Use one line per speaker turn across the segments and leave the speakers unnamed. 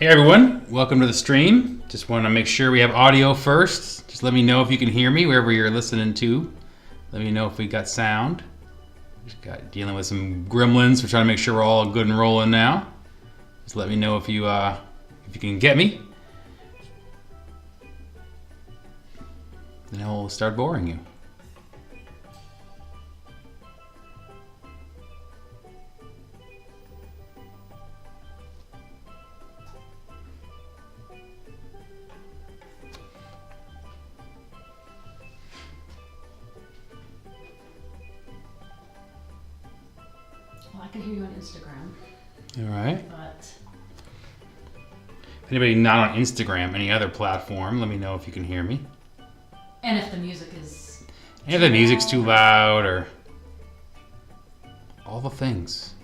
Hey everyone, welcome to the stream. Just want to make sure we have audio first. Just let me know if you can hear me wherever you're listening to. Let me know if we got sound. Just dealing with some gremlins. We're trying to make sure we're all good and rolling now. Just let me know if you can get me. Then I'll start boring you.
Well, I can hear you on Instagram.
All right.
But
If anybody not on Instagram, any other platform, let me know if you can hear me.
and if the music is
And if the music's too loud or all the things.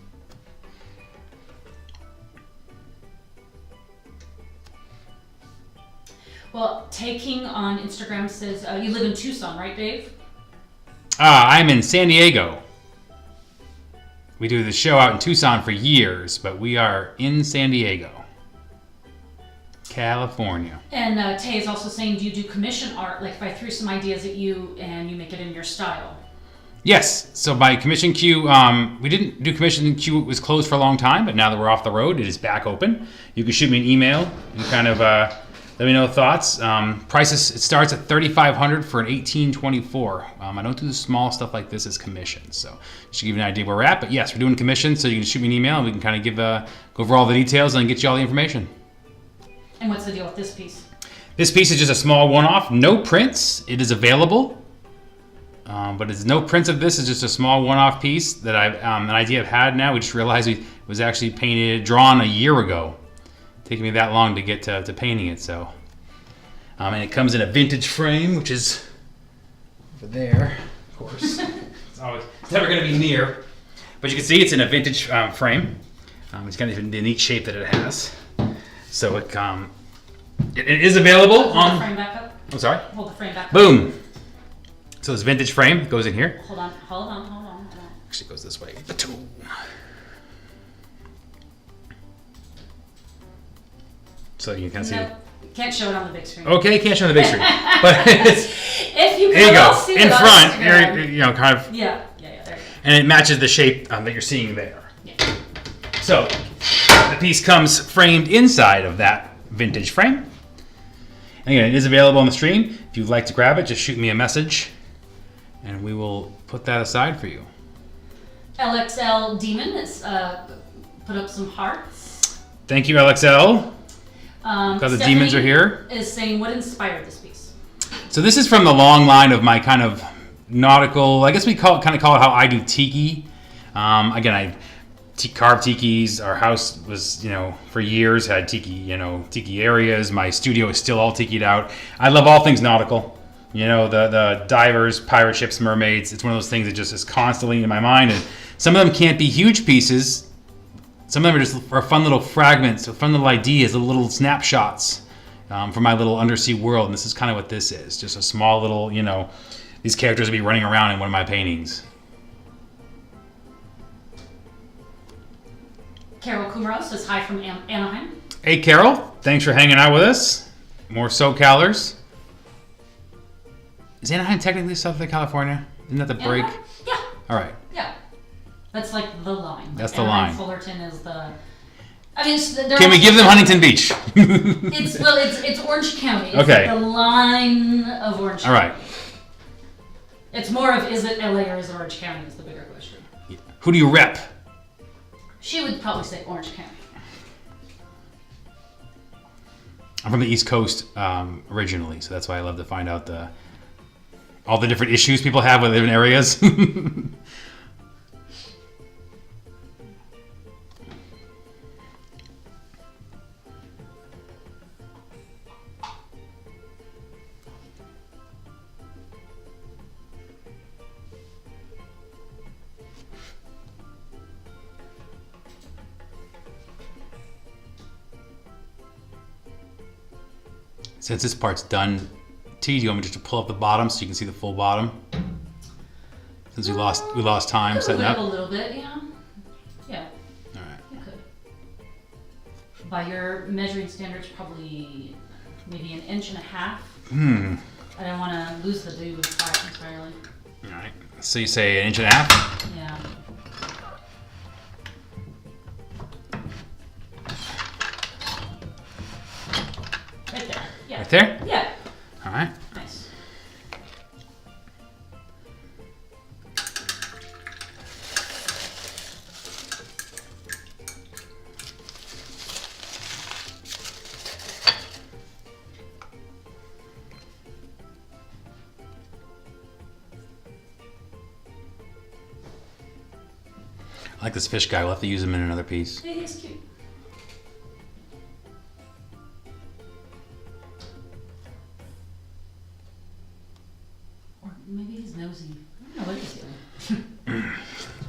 well, Taking on Instagram says you live in Tucson, right, Dave?
I'm in San Diego. We do the show out in Tucson for years, but we are in San Diego, California.
And Tay is also saying, do you do commission art? Like if I threw some ideas at you and you make it in your style?
Yes, so my commission queue, we didn't do commission queue, it was closed for a long time, but now that we're off the road, it is back open. You can shoot me an email and kind of let me know thoughts. Prices, it starts at $3,500 for an 1824. I don't do the small stuff like this as commissions, so just to give you an idea where we're at. But yes, we're doing commissions, so you can shoot me an email and we can kind of go over all the details and get you all the information.
And what's the deal with this piece?
This piece is just a small one-off, no prints. It is available, but it's no prints of this. It's just a small one-off piece that an idea I've had now. We just realized it was actually drawn a year ago. Taking me that long to get to painting it, so. And it comes in a vintage frame, which is over there, of course. It's never going to be near, but you can see it's in a vintage frame. It's kind of the neat shape that it has. So it is available
Hold
on.
the frame back up.
I'm sorry.
Hold the frame back up.
Boom. So this vintage frame goes in here.
Hold on.
Actually, it goes this way. So you can see it.
Can't show it on the big screen.
Okay, can't show the big screen, but it's,
If you
there you
can, I'll
go.
see
In
it on
front,
Instagram.
you're, kind of,
Yeah, there you go.
and it matches the shape that you're seeing there.
Yeah.
So the piece comes framed inside of that vintage frame. And again, it is available on the stream. If you'd like to grab it, just shoot me a message, and we will put that aside for you.
LXL Demon has put up some hearts.
Thank you, LXL. Because the demons are here.
Is saying, what inspired this piece?
So this is from the long line of my kind of nautical, I guess we call it how I do tiki. Again, I carve tikis. Our house was, for years had tiki areas. My studio is still all tikied out. I love all things nautical. The divers, pirate ships, mermaids. It's one of those things that just is constantly in my mind. And some of them can't be huge pieces. Some of them are fun little fragments, fun little ideas, little snapshots from my little undersea world. And this is kind of what this is. Just a small little, these characters will be running around in one of my paintings.
Carol Kumaro says hi from Anaheim.
Hey, Carol. Thanks for hanging out with us. More SoCalers. Is Anaheim technically Southern California? Isn't that the break?
Anaheim? Yeah.
All right.
Yeah. That's like the line.
That's the
Anaheim,
line.
Fullerton is the...
Can we give them Huntington Beach?
It's Orange County. It's
Okay.
like the line of Orange
All
County.
right.
It's more of, is it LA or is it Orange County is the bigger question.
Who do you rep?
She would probably say Orange County.
I'm from the East Coast originally, so that's why I love to find out all the different issues people have with different areas. Since this part's done, T, do you want me just to pull up the bottom so you can see the full bottom? Since we lost time setting up.
A little bit, yeah. Yeah.
All right.
You could. by your measuring standards, probably maybe 1.5 inches. I don't want to lose the dude part entirely.
All right. So you say 1.5 inches?
Yeah. Right there. Yeah.
Right there?
Yeah.
All right.
Nice.
I like this fish guy. We'll have to use him in another piece.
Hey, he's cute. Or maybe he's nosy. I don't know what he's doing.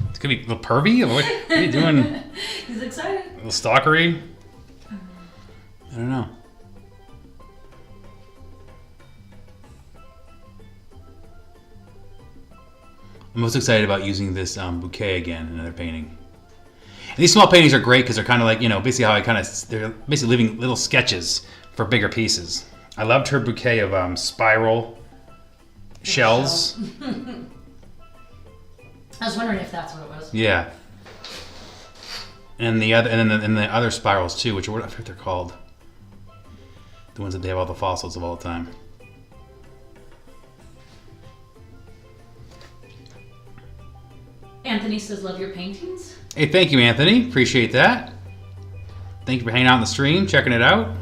It's gonna be a little pervy. What are you doing?
He's excited.
A little stalkery? I don't know. I'm most excited about using this bouquet again in another painting. And these small paintings are great because they're kind of like, basically how they're basically leaving little sketches for bigger pieces. I loved her bouquet of spiral shells.
I was wondering if that's what it was.
Yeah. And the other spirals too, which I forget what they're called. The ones that they have all the fossils of all the time.
Anthony says, love your paintings.
Hey, thank you, Anthony. Appreciate that. Thank you for hanging out on the stream, checking it out.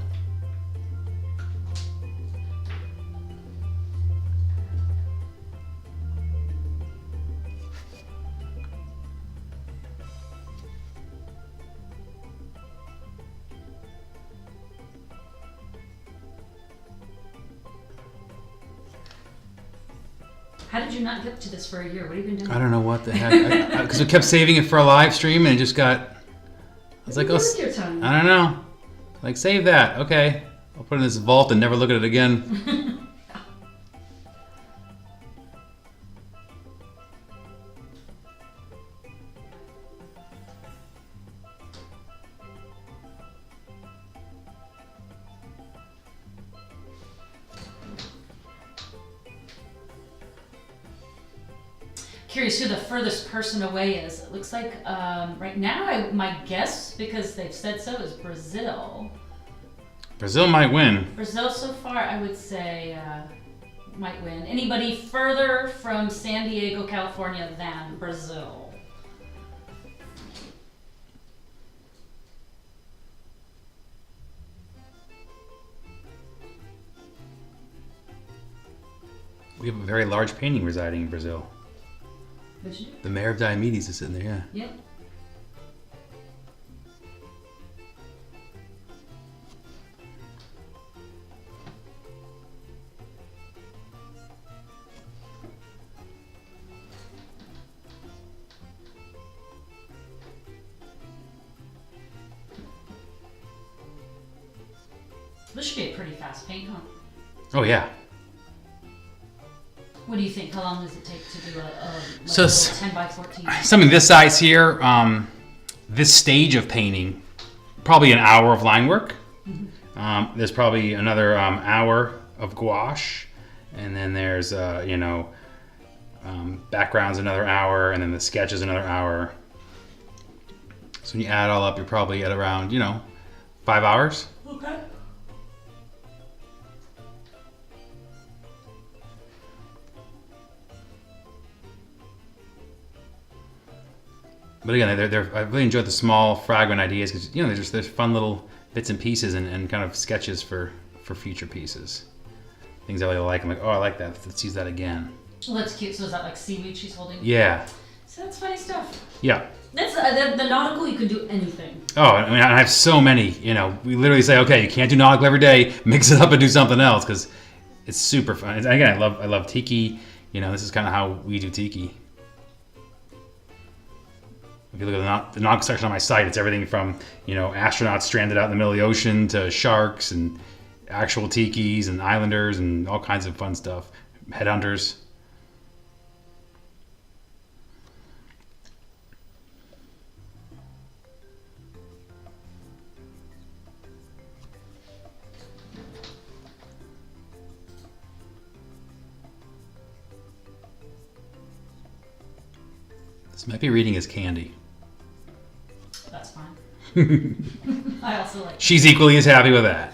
How did you not get to this for a year? What have you been doing?
I don't know what the heck. Because we kept saving it for a live stream and it just got... I was like, oh,
your time?
I don't know. Like, save that. Okay. I'll put it in this vault and never look at it again.
Curious who the furthest person away is. It looks like right now, my guess, because they've said so, is Brazil.
Brazil might win.
Brazil so far, I would say, might win. Anybody further from San Diego, California than Brazil?
We have a very large painting residing in Brazil. The mayor of Diomedes is sitting there, yeah.
Yep. This should be a pretty fast paint, huh?
Oh, yeah.
What do you think? How long does it take to do
So,
a 10 by 14?
Something this size here, this stage of painting, probably an hour of line work. Mm-hmm. There's probably another hour of gouache, and then there's backgrounds another hour, and then the sketches another hour. So when you add it all up, you're probably at around 5 hours.
Okay.
But again, I really enjoyed the small fragment ideas because there's fun little bits and pieces and kind of sketches for future pieces. Things I really like. I'm like, oh, I like that. Let's use that again.
Well, that's cute. So is that like seaweed she's holding?
Yeah.
So that's funny stuff.
Yeah.
That's the nautical. You can do anything.
Oh, I mean, I have so many. We literally say, okay, you can't do nautical every day. Mix it up and do something else because it's super fun. And again, I love tiki. This is kind of how we do tiki. If you look at the nautical section on my site, it's everything from astronauts stranded out in the middle of the ocean to sharks and actual tikis and islanders and all kinds of fun stuff. Headhunters. This might be reading as candy.
That's fine. I also like.
She's equally as happy with that.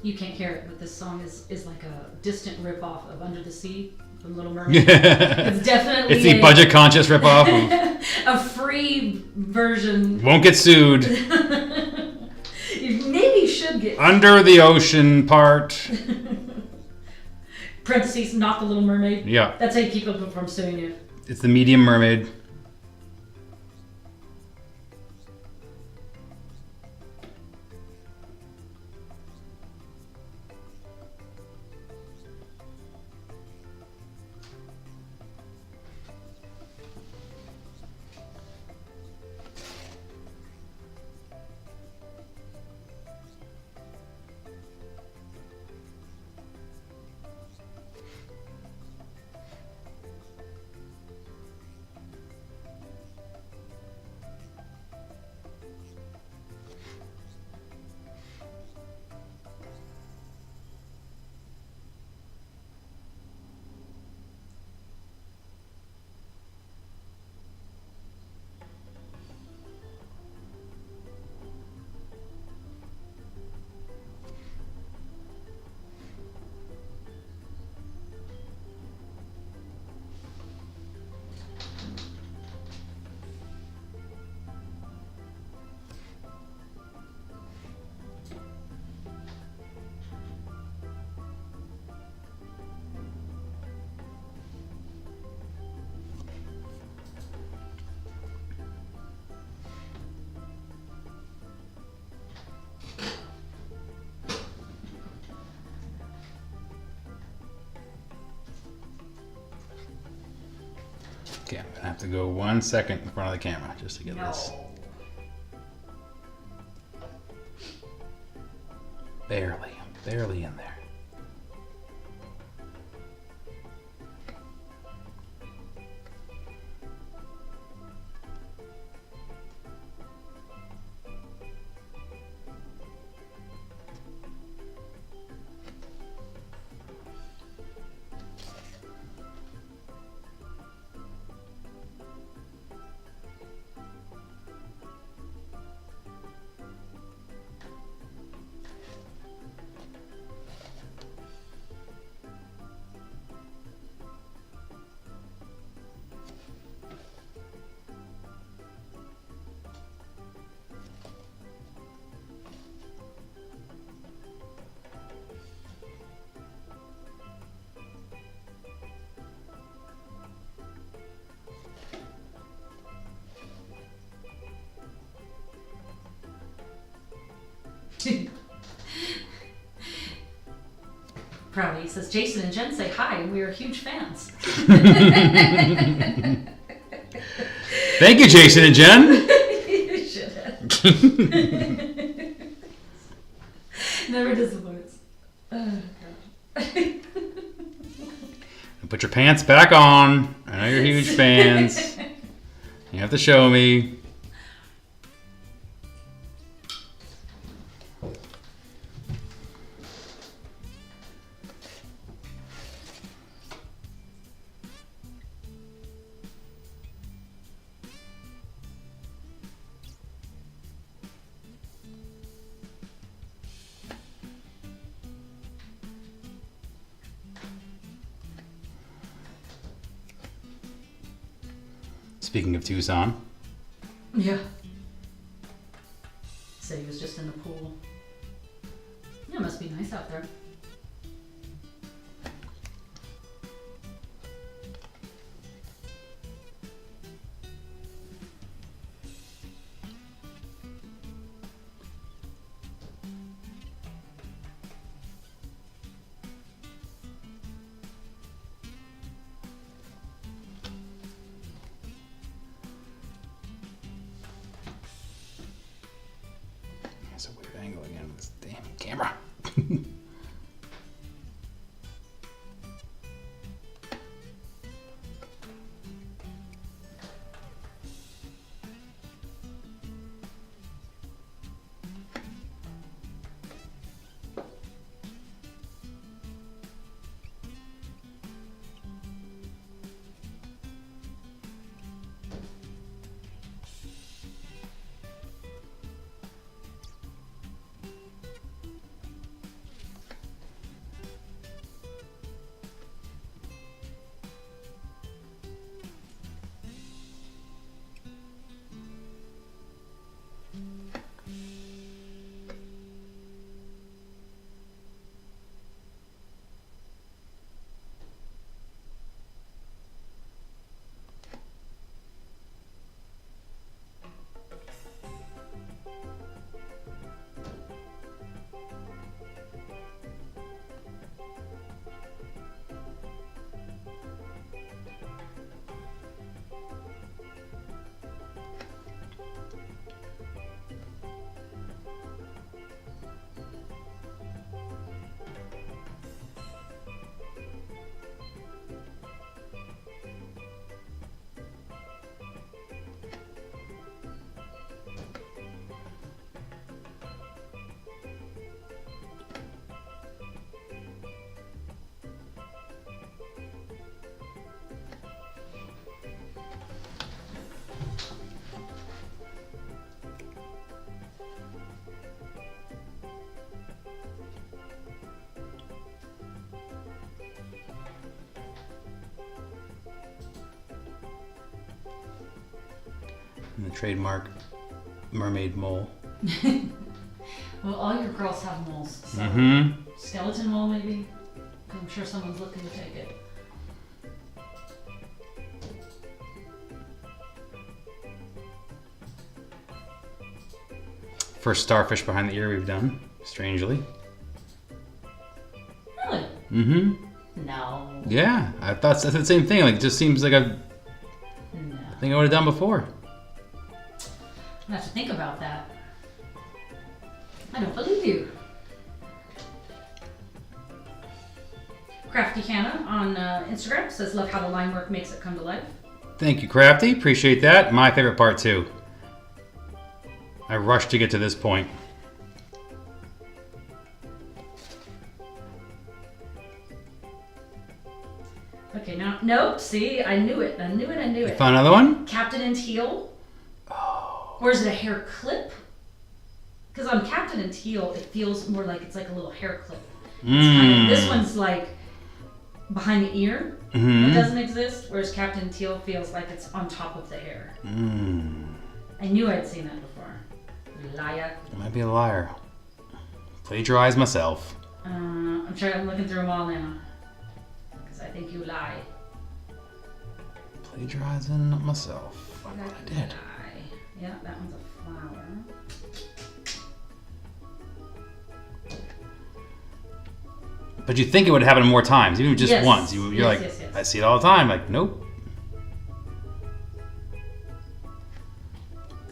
You can't hear it, but this song is like a distant ripoff of Under the Sea from Little Mermaid.
It's
It's definitely
the budget conscious ripoff.
a free version.
Won't get sued.
You maybe should get
Under the ocean part.
parentheses, not the Little Mermaid.
Yeah.
That's how you keep them from suing you.
It's the medium mermaid. Okay, I'm gonna have to go 1 second in front of the camera just to get this. Barely in there.
Proudly, he says, Jason and Jen say hi, and we are huge fans.
Thank you, Jason and Jen.
You should have. Never disappoints. Oh, God.
Put your pants back on. I know you're huge fans. You have to show me. Speaking of Tucson.
Yeah. Said he was just in the pool. Yeah, it must be nice out there.
camera. And the trademark mermaid mole.
Well, all your girls have moles. So skeleton mole, maybe. I'm sure someone's looking to take it.
First starfish behind the ear we've done, strangely.
Really?
Mm-hmm.
No.
Yeah, I thought that's the same thing. Like, it just seems like a thing I would have done before.
I have to think about that. I don't believe you. Crafty Hannah on Instagram says, love how the line work makes it come to life.
Thank you, Crafty. Appreciate that. My favorite part, too. I rushed to get to this point.
Okay, now, nope, see, I knew it.
You found another one?
Captain and Teal. Oh. Or is it a hair clip? Because on Captain and Teal, it feels more like it's like a little hair clip. This one's like behind the ear. It doesn't exist, whereas Captain Teal feels like it's on top of the hair. I knew I'd seen that before. Liar.
I might be a liar. Plagiarize myself.
I'm looking through them all now. Because I think you lie.
Plagiarizing myself. I did.
Lie. Yeah, that one's a flower.
But you think it would happen more times, even just once. You're
yes,
like,
yes.
I see it all the time. Like, nope.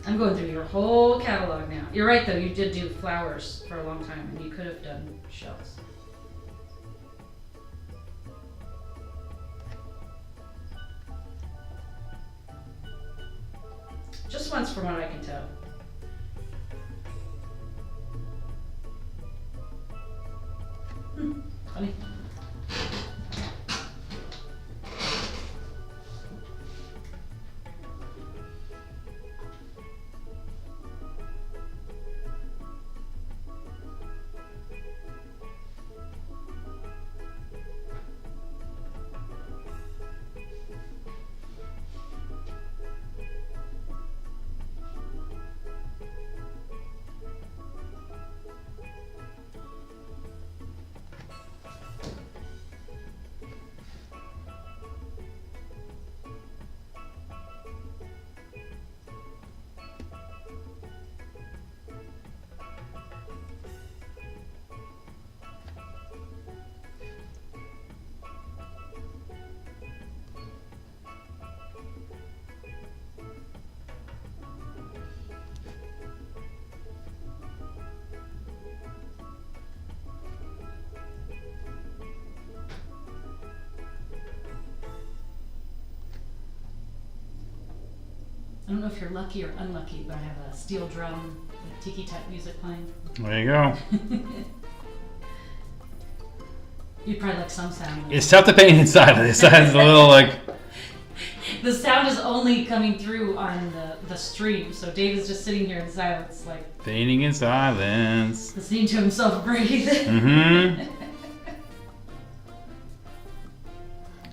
I'm going through your whole catalog now. You're right, though. You did do flowers for a long time, and you could have done shells. Just once, from what I can tell. Funny. I don't know if you're lucky or unlucky, but I have a steel drum, tiki type music playing.
There you go.
You'd probably like some sound.
It's tough to paint inside of this. It's a little like...
The sound is only coming through on the stream, so Dave is just sitting here in silence, like...
Painting in silence.
Listening to himself breathe.
Mm-hmm.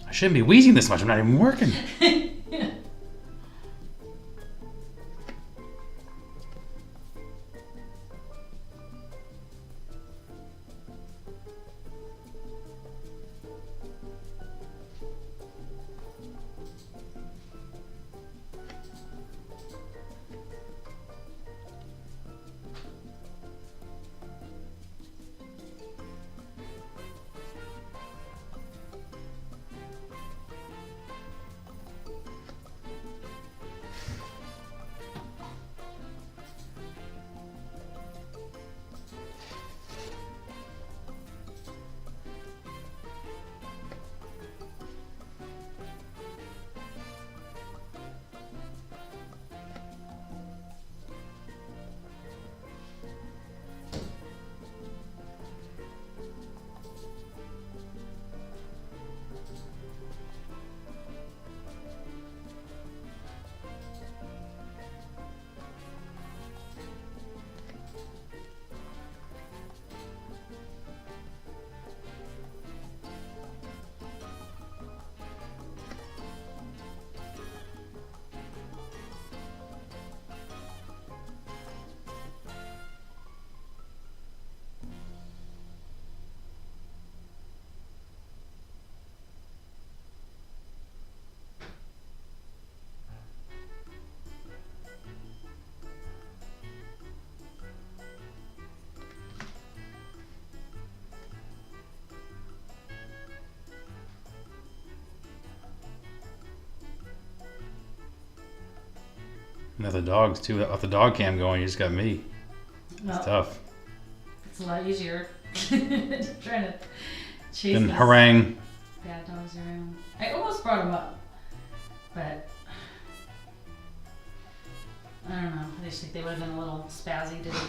I shouldn't be wheezing this much. I'm not even working. Now the dogs too. Off the dog cam going, you just got me.
No,
It's tough.
it's a lot easier trying to chase
Then
these
harangue.
bad dogs around. I almost brought them up, but I don't know. I just think they would have been a little spazzy today.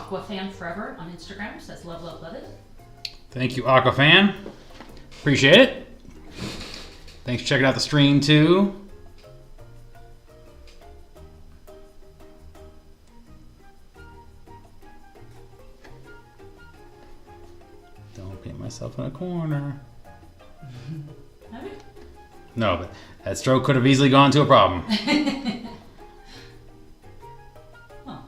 Aquafan Forever on Instagram says love, love, love it.
Thank you, Aquafan. Appreciate it. Thanks for checking out the stream too. Don't paint myself in a corner.
Have you?
No, but that stroke could have easily gone to a problem.
Oh.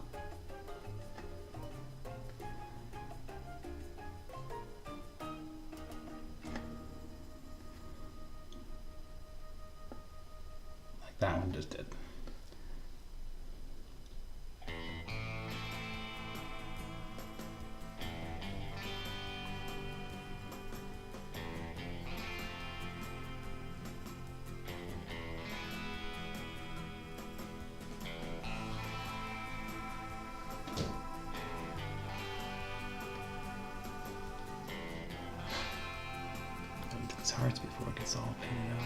Like that one just did. These hearts before it gets all painted out.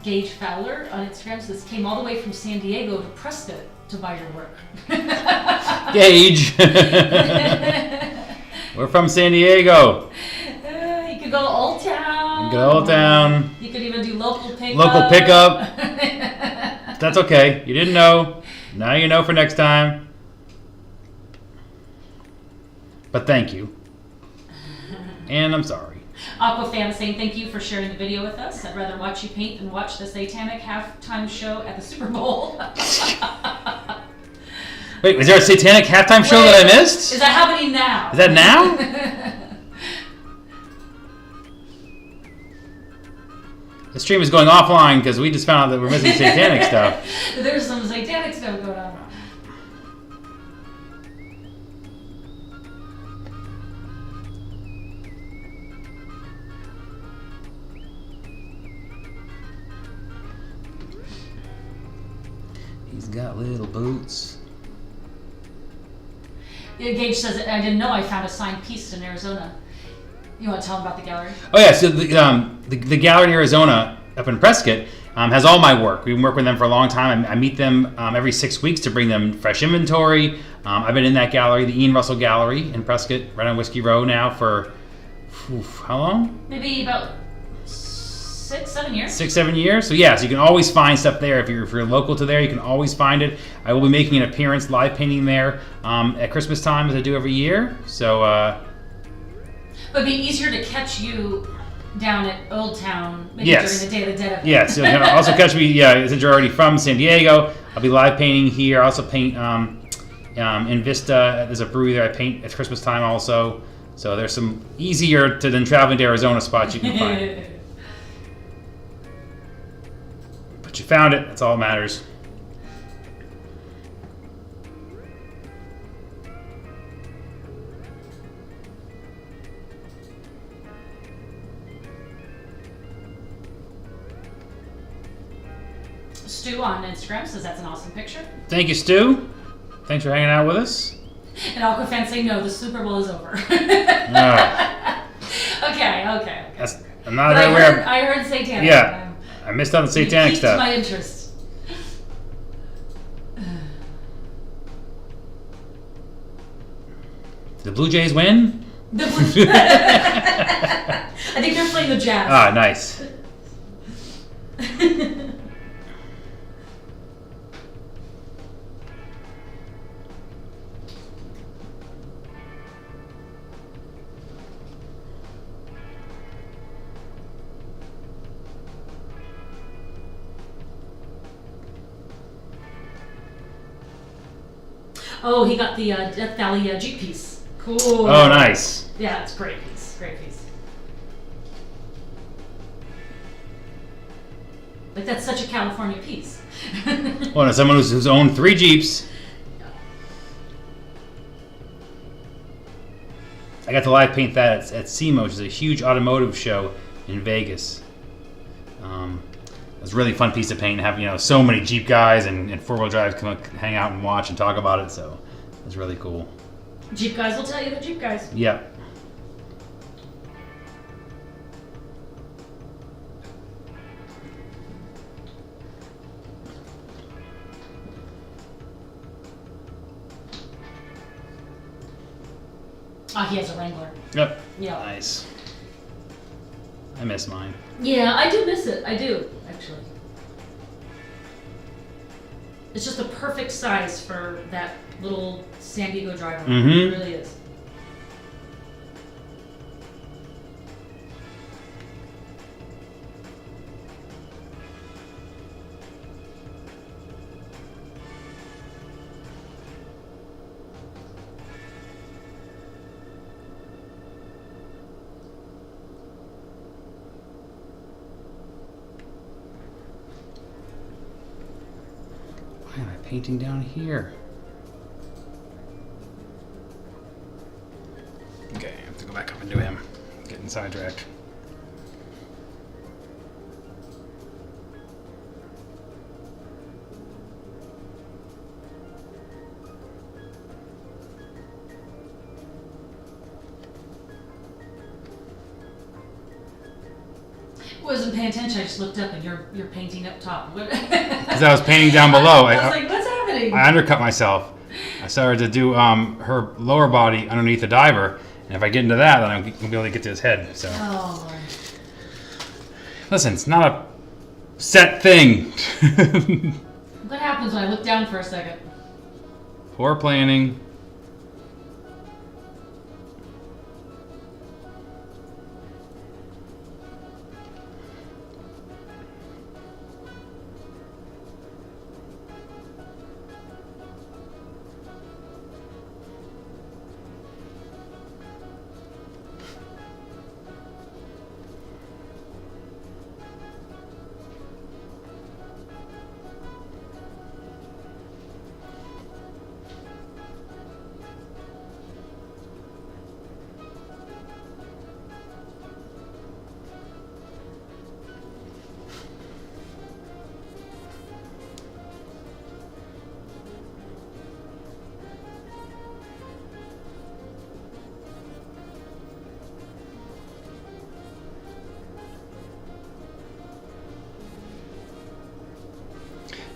Gage Fowler on Instagram says came all the way from San Diego to Prescott to buy your work.
Gage! We're from San Diego.
You could go to Old Town.
You go to Old Town.
You could even do local pickup.
Local pickup. That's okay. You didn't know. Now you know for next time. But thank you. And I'm sorry.
Aquafan saying thank you for sharing the video with us. I'd rather watch you paint than watch the satanic halftime show at the Super Bowl.
Wait, was there a satanic halftime show that I missed?
Is that happening now?
Is that now? The stream is going offline because we just found out that we're missing satanic stuff.
There's some satanic stuff going on.
He's got little boots.
Yeah, Gage says, I didn't know I found a signed piece in Arizona. You want to tell him about the gallery?
Oh yeah, so the gallery in Arizona up in Prescott has all my work. We've been working with them for a long time. I meet them every 6 weeks to bring them fresh inventory. I've been in that gallery, the Ian Russell Gallery in Prescott, right on Whiskey Row now for, how long?
Maybe about 6, 7 years.
6, 7 years. So yeah, so you can always find stuff there. If you're local to there, you can always find it. I will be making an appearance live painting there at Christmas time, as I do every year. So.
But it'd be easier to catch you down at Old Town maybe
yes.
during the Day of the Dead.
Yes, you can also catch me. Yeah, since you're already from San Diego, I'll be live painting here. I also paint in Vista. There's a brewery there I paint at Christmas time also. So there's some easier than traveling to Arizona spots you can find. But you found it. That's all that matters.
Stu on Instagram says that's an awesome picture.
Thank you, Stu. Thanks for hanging out with us.
And Aquafan saying no, the Super Bowl is over. Okay.
I'm not aware.
I heard satanic.
Yeah, I missed out on the satanic stuff.
My interest.
Did the Blue Jays win?
I think they're playing the jazz.
Ah, nice.
Oh, he got the Death Valley Jeep piece. Cool.
Oh, nice.
Yeah, it's a great piece. Great piece. Like, that's such a California piece.
Well, as someone who's owned 3 Jeeps, I got to live paint that at SEMA, which is a huge automotive show in Vegas. It was a really fun piece to paint and have so many Jeep guys and 4-wheel drives come up, hang out and watch and talk about it. So it was really cool.
Jeep guys will tell you the Jeep guys.
Yep.
Ah, he has a Wrangler.
Yep.
Yeah.
Nice. I miss mine.
Yeah, I do miss it. I do, actually. It's just the perfect size for that little San Diego driver.
Mm-hmm.
It really is.
Why am I painting down here? Okay, I have to go back up and do him. Getting sidetracked.
Wasn't paying attention. I just looked up and you're painting up top.
Because I was painting down below.
I was like, what's happening?
I undercut myself. I started to do her lower body underneath the diver, and if I get into that, then I'm gonna be able to get to his head. So,
Oh, Lord.
listen, it's not a set thing.
What happens when I look down for a second?
Poor planning.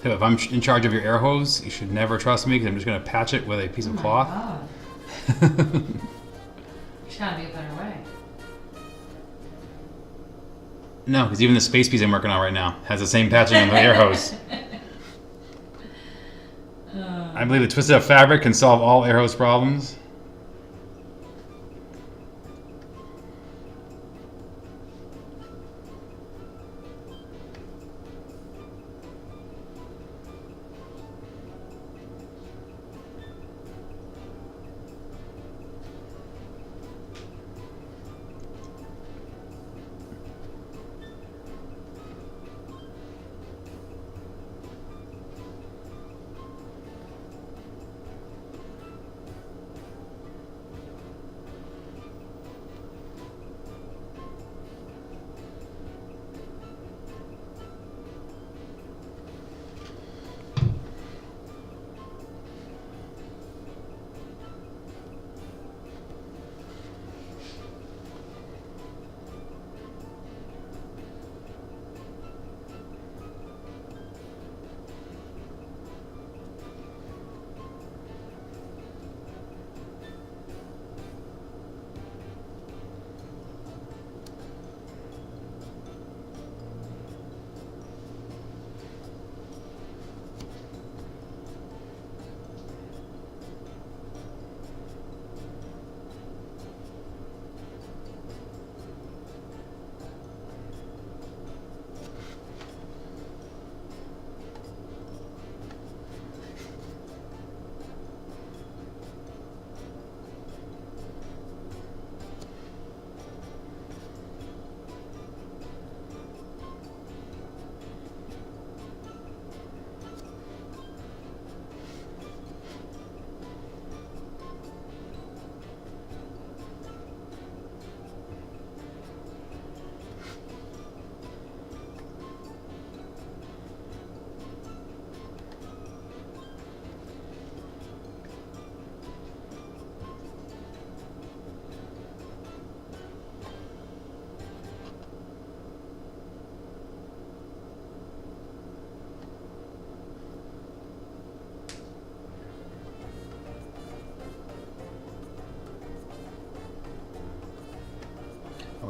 If I'm in charge of your air hose, you should never trust me because I'm just going to patch it with a piece of cloth.
God. There's gotta be a better way.
No, because even the space piece I'm working on right now has the same patching on the air hose. I believe the twisted up fabric can solve all air hose problems.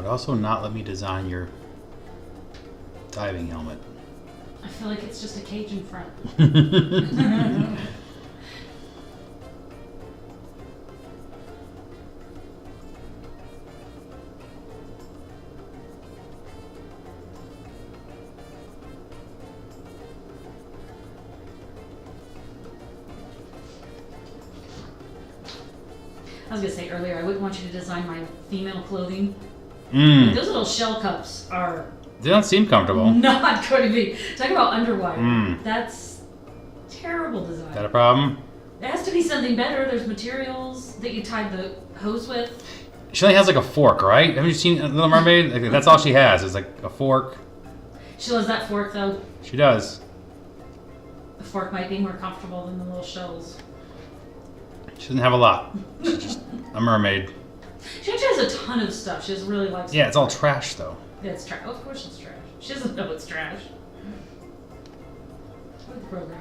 would also not let me design your diving helmet.
I feel like it's just a cage in front. I was gonna say earlier, I wouldn't want you to design my female clothing. Like, those little shell cups are.
They don't seem comfortable.
Not going to be. Talk about underwire. That's terrible design.
Is that a problem?
It has to be something better. There's materials that you tie the hose with.
She only has like a fork, right? Haven't you seen Little Mermaid? Like, that's all she has is like a fork.
She loves that fork though.
She does.
The fork might be more comfortable than the little shells.
She doesn't have a lot. She's just a mermaid.
She actually has a ton of stuff. She just really likes.
Yeah, it's all trash though.
Yeah, it's trash. Oh, of course it's trash. She doesn't know it's trash. What the program?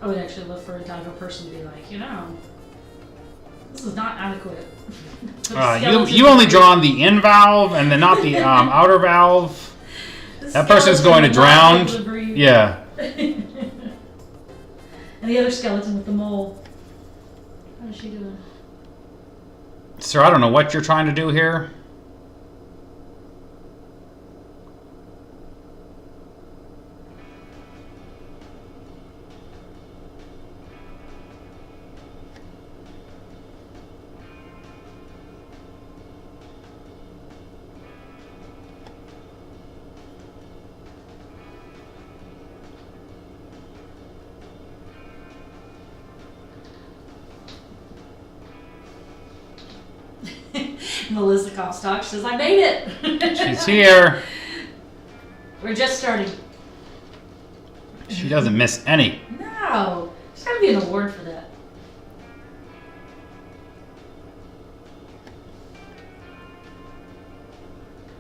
I would actually love for a diver person to be like, this is not adequate.
You only drawn the in valve and then not the outer valve. That person's going to drown. Yeah.
And the other skeleton with the mole. How is she doing?
Sir, I don't know what you're trying to do here.
Melissa Comstock says, I made it!
She's here.
We're just starting.
She doesn't miss any.
No. There's got to be an award for that.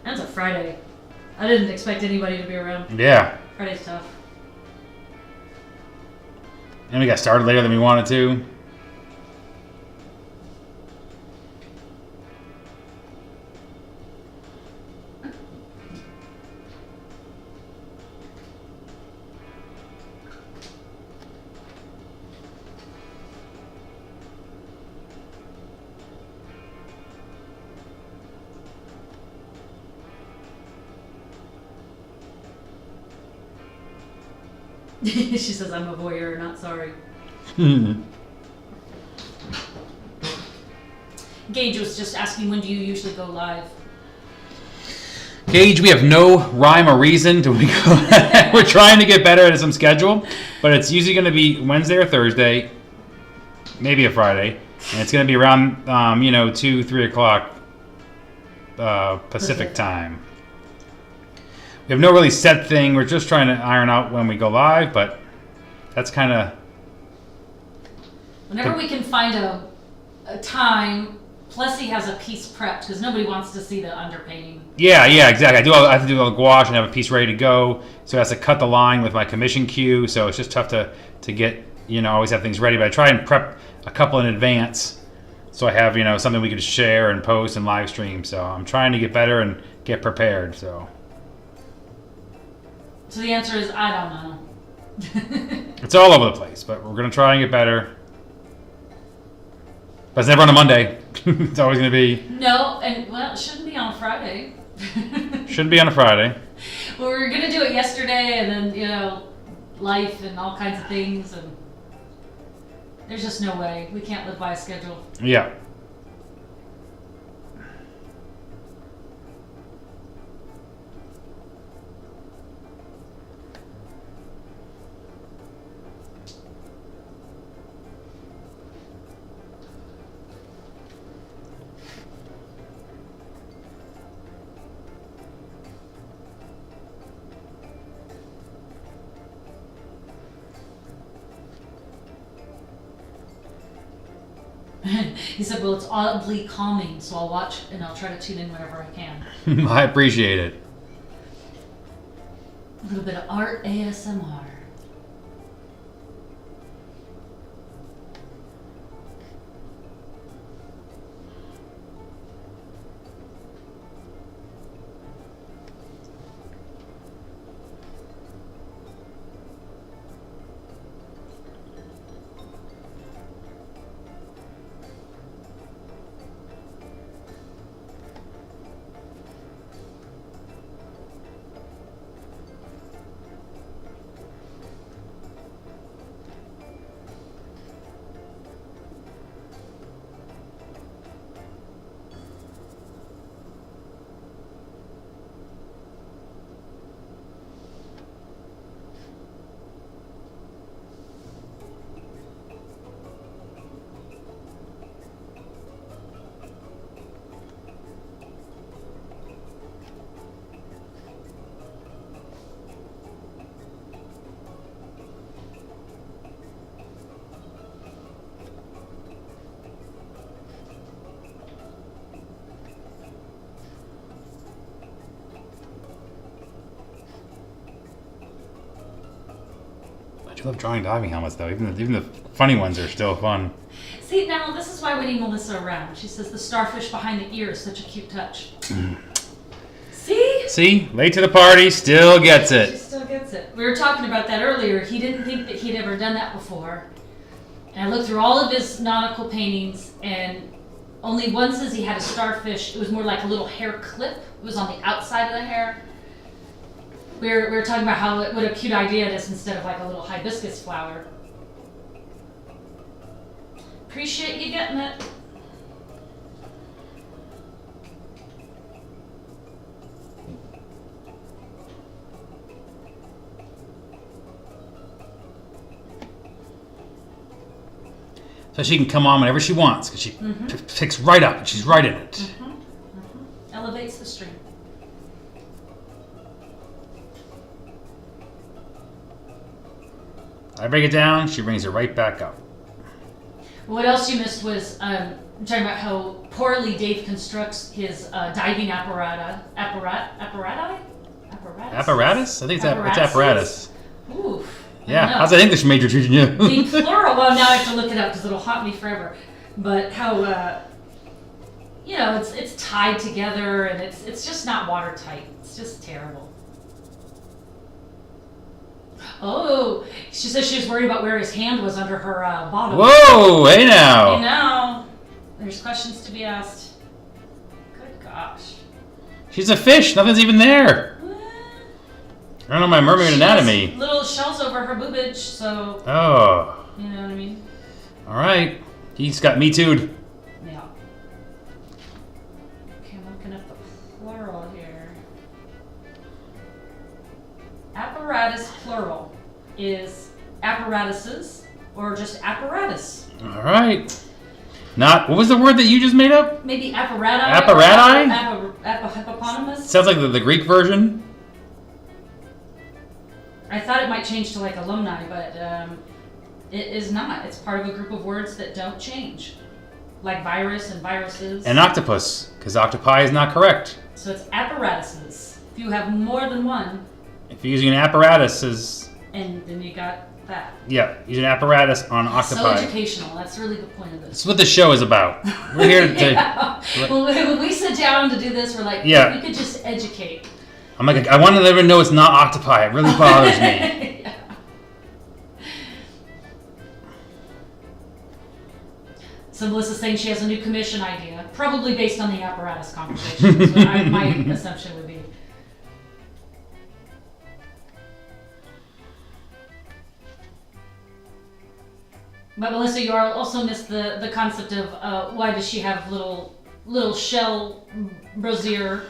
That's a Friday. I didn't expect anybody to be around.
Yeah.
Friday's tough.
And we got started later than we wanted to.
She says, I'm a voyeur, not sorry. Gage was just asking, when do you usually go live?
Gage, we have no rhyme or reason to we go. We're trying to get better at some schedule, but it's usually going to be Wednesday or Thursday, maybe a Friday, and it's going to be around 2, 3 o'clock Pacific time. We have no really set thing. We're just trying to iron out when we go live, but that's kind of...
Whenever we can find a time, Plessy has a piece prepped, because nobody wants to see the underpainting.
Yeah, exactly. I have to do all the gouache and have a piece ready to go, so it has to cut the line with my commission queue, so it's just tough to get, always have things ready, but I try and prep a couple in advance, so I have, something we could share and post and live stream, so I'm trying to get better and get prepared, so...
So the answer is, I don't know.
It's all over the place, but we're going to try and get better. But it's never on a Monday. It's always going to be...
No, and, it shouldn't be on Friday.
Shouldn't be on a Friday.
Well, we were going to do it yesterday, and then, life and all kinds of things, and there's just no way. We can't live by a schedule.
Yeah.
He said, well, it's oddly calming, so I'll watch and I'll try to tune in whenever I can.
I appreciate it.
A little bit of art ASMR.
I do love drawing diving helmets, though. Even the funny ones are still fun.
See, now this is why we need Melissa around. She says the starfish behind the ear is such a cute touch. See?
See? Late to the party, still gets
She
it.
still gets it. We were talking about that earlier. He didn't think that he'd ever done that before. And I looked through all of his nautical paintings, and only one says he had a starfish. It was more like a little hair clip. It was on the outside of the hair. We were talking about what a cute idea it is instead of like a little hibiscus flower. Appreciate you getting it.
So she can come on whenever she wants, because she picks right up and she's right in it.
Elevates the stream.
I break it down, she brings it right back up.
What else you missed was talking about how poorly Dave constructs his diving apparatus.
Apparatus? I think it's apparatus.
Oof.
Yeah, how's that English major treating you?
The plural. Well, now I have to look it up because it'll haunt me forever. But how it's tied together and it's just not watertight. It's just terrible. Oh, she says she was worried about where his hand was under her bottom.
Whoa, hey now.
Hey now. There's questions to be asked. Good gosh.
She's a fish, nothing's even there. I don't know my mermaid anatomy.
Has little shells over her boobage, so.
Oh.
You know what I mean?
Alright. He's got me too'd.
Yeah. Okay, I'm looking at the plural here. Apparatus plural is apparatuses or just apparatus.
Alright. Not, what was the word that you just made up?
Maybe apparati?
Apparati?
Hippopotamus?
Sounds like the Greek version.
I thought it might change to like alumni, but it is not. It's part of a group of words that don't change. Like virus and viruses.
And octopus, because octopi is not correct.
So it's apparatuses. If you have more than one.
If you're using an apparatus as...
And then you got that.
Yeah, using an apparatus on octopi.
So educational. That's really the point of this.
That's what the show is about. We're here to...
Yeah. Well, when we sit down to do this, we're like,
yeah.
We could just educate.
I'm like, I want to let everyone know it's not octopi. It really bothers me.
Yeah. So Melissa's saying she has a new commission idea, probably based on the apparatus conversation. Is what my assumption would be. But Melissa, you also missed the concept of why does she have little shell brassiere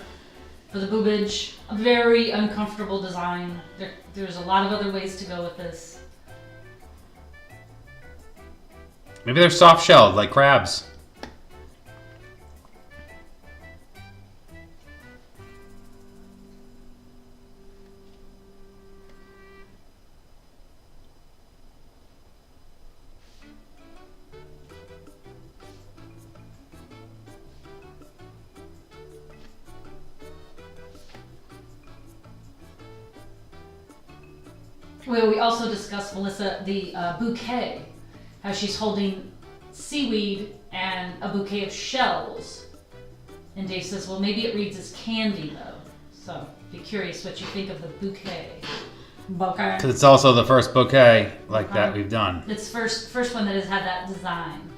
for the boobage. A very uncomfortable design. There's a lot of other ways to go with this.
Maybe they're soft-shelled, like crabs.
Well, we also discussed, Melissa, the bouquet. How she's holding seaweed and a bouquet of shells. And Dave says, well, maybe it reads as candy, though. So, be curious what you think of the bouquet. Bouquet.
Because it's also the first bouquet like that we've done.
It's first one that has had that design.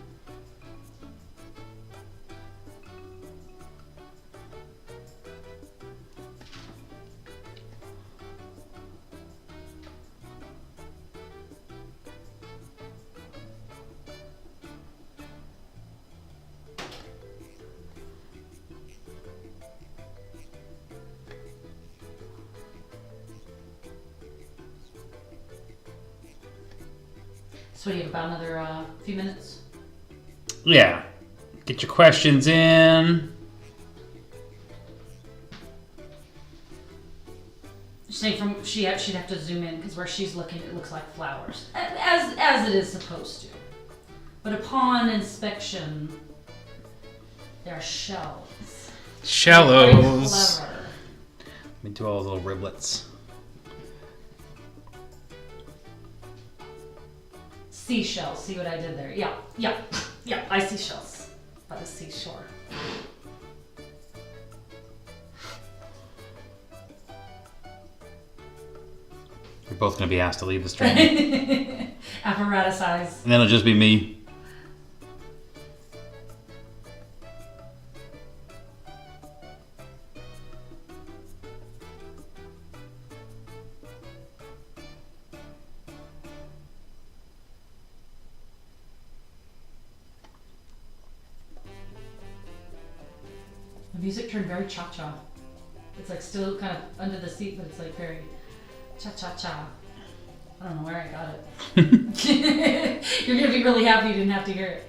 So what do you have, about another few minutes?
Yeah. Get your questions in.
Say she'd have to zoom in because where she's looking, it looks like flowers, as it is supposed to. But upon inspection, there are shells.
Shallows.
Very clever.
Let me do all those little riblets.
Seashells. See what I did there? Yeah. I see shells by the seashore.
You're both going to be asked to leave the stream.
Apparatus eyes.
And then it'll just be me.
The music turned very cha-cha. It's like still kind of under the seat, but it's like very cha-cha-cha. I don't know where I got it. You're going to be really happy you didn't have to hear it.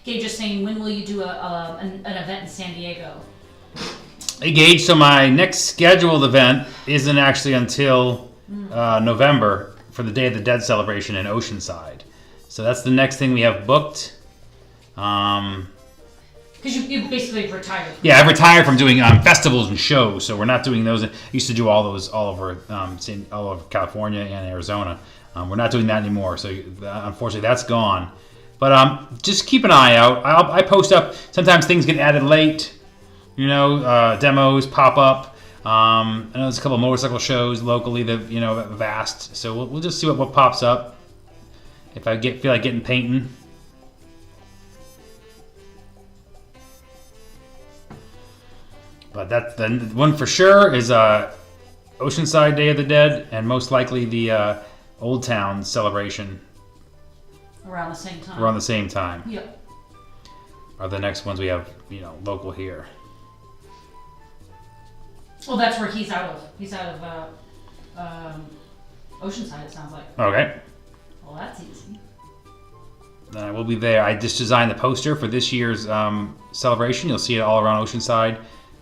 Gage just saying, when will you do an event in San Diego?
Hey Gage, so my next scheduled event isn't actually until November for the Day of the Dead celebration in Oceanside. So that's the next thing we have booked.
Because you basically retired.
Yeah, I've retired from doing festivals and shows, so we're not doing those. I used to do all those all over California and Arizona. We're not doing that anymore, so unfortunately that's gone. But just keep an eye out. I post up. Sometimes things get added late. Demos pop up. I know there's a couple of motorcycle shows locally that have asked. So we'll just see what pops up. If I feel like getting painting. But that's the one for sure is Oceanside Day of the Dead, and most likely the Old Town celebration.
Around the same time. Yep.
Are the next ones we have, local here.
Well, that's where he's out of. He's out of Oceanside, it sounds like.
Okay.
Well, that's easy.
Then I will be there. I just designed the poster for this year's celebration. You'll see it all around Oceanside.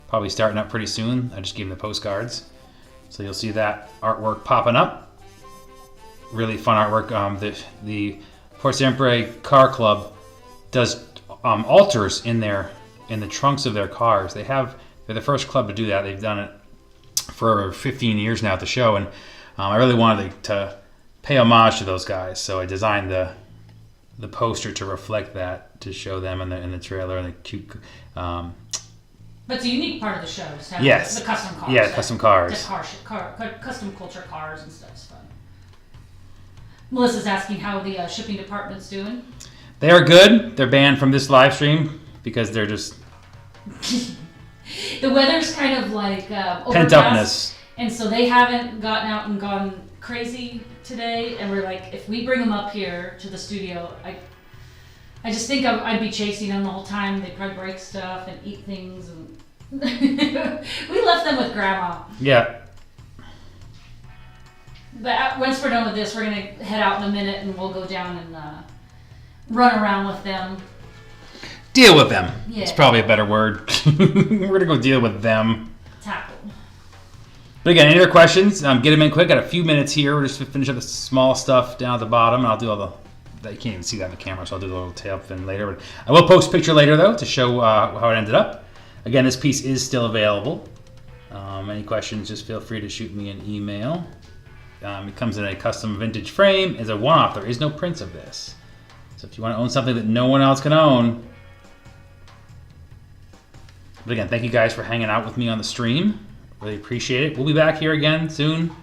Probably starting up pretty soon. I just gave them the postcards. So you'll see that artwork popping up. Really fun artwork. The Port Siempre Car Club does altars in the trunks of their cars. They're the first club to do that. They've done it for 15 years now at the show, and I really wanted to pay homage to those guys. So I designed the poster to reflect that, to show them in the trailer and the cute.
But it's a unique part of the show, just having
Yes.
the custom cars.
Yeah, custom cars.
Custom culture cars and stuff's fun. Melissa's asking how the shipping department's doing.
They are good. They're banned from this live stream because they're just
the weather's kind of like
pent upness,
and so they haven't gotten out and gone crazy today. And we're like, if we bring them up here to the studio, I just think I'd be chasing them the whole time. They'd probably break stuff and eat things, and we left them with Grandma.
Yeah.
But once we're done with this, we're gonna head out in a minute, and we'll go down and run around with them.
Deal with them.
Yeah.
It's probably a better word. We're gonna go deal with them.
Tackle.
But again, any other questions? Get them in quick. Got a few minutes here. We're just to finish up the small stuff down at the bottom, and I'll do all the you can't even see that in the camera, so I'll do the little tail fin later. But I will post a picture later, though, to show how it ended up. Again, this piece is still available. Any questions, just feel free to shoot me an email. It comes in a custom vintage frame. As a one-off, there is no prints of this. So if you want to own something that no one else can own. But again, thank you guys for hanging out with me on the stream. Really appreciate it. We'll be back here again soon.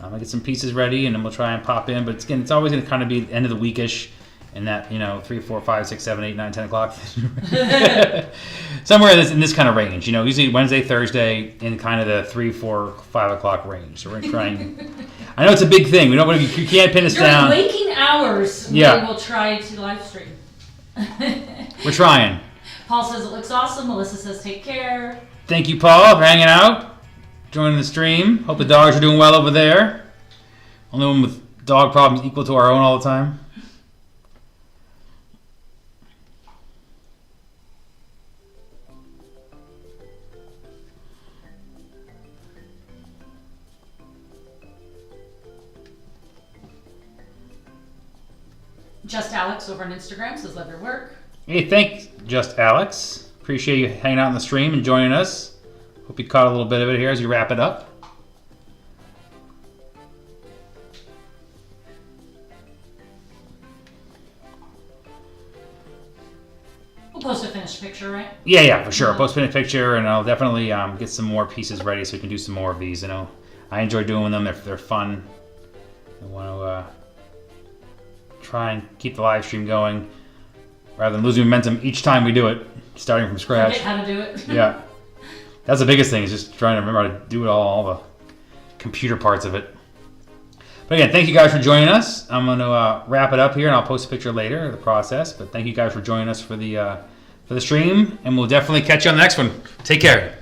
I'll get some pieces ready and then we'll try and pop in. But again, it's always going to kind of be the end of the weekish in that, 3, 4, 5, 6, 7, 8, 9, 10 o'clock. Somewhere in this kind of range. Usually Wednesday, Thursday in kind of the 3, 4, 5 o'clock range. So we're trying. I know it's a big thing. We don't want to. You can't pin us down.
During waking hours, we will try to live stream.
We're trying.
Paul says it looks awesome. Melissa says take care.
Thank you, Paul, for hanging out, joining the stream. Hope the dogs are doing well over there. Only one with dog problems equal to our own all the time.
Just Alex over on Instagram says love your work.
Hey, thanks, Just Alex. Appreciate you hanging out on the stream and joining us. Hope you caught a little bit of it here as you wrap it up.
We'll post a finished picture, right?
Yeah, for sure. I'll post a finished picture, and I'll definitely get some more pieces ready so we can do some more of these. I enjoy doing them. They're fun. I want to try and keep the live stream going rather than losing momentum each time we do it, starting from scratch.
Forget how to do it.
Yeah. That's the biggest thing, is just trying to remember how to do it all the computer parts of it. But again, thank you guys for joining us. I'm going to wrap it up here, and I'll post a picture later of the process. But thank you guys for joining us for the stream, and we'll definitely catch you on the next one. Take care.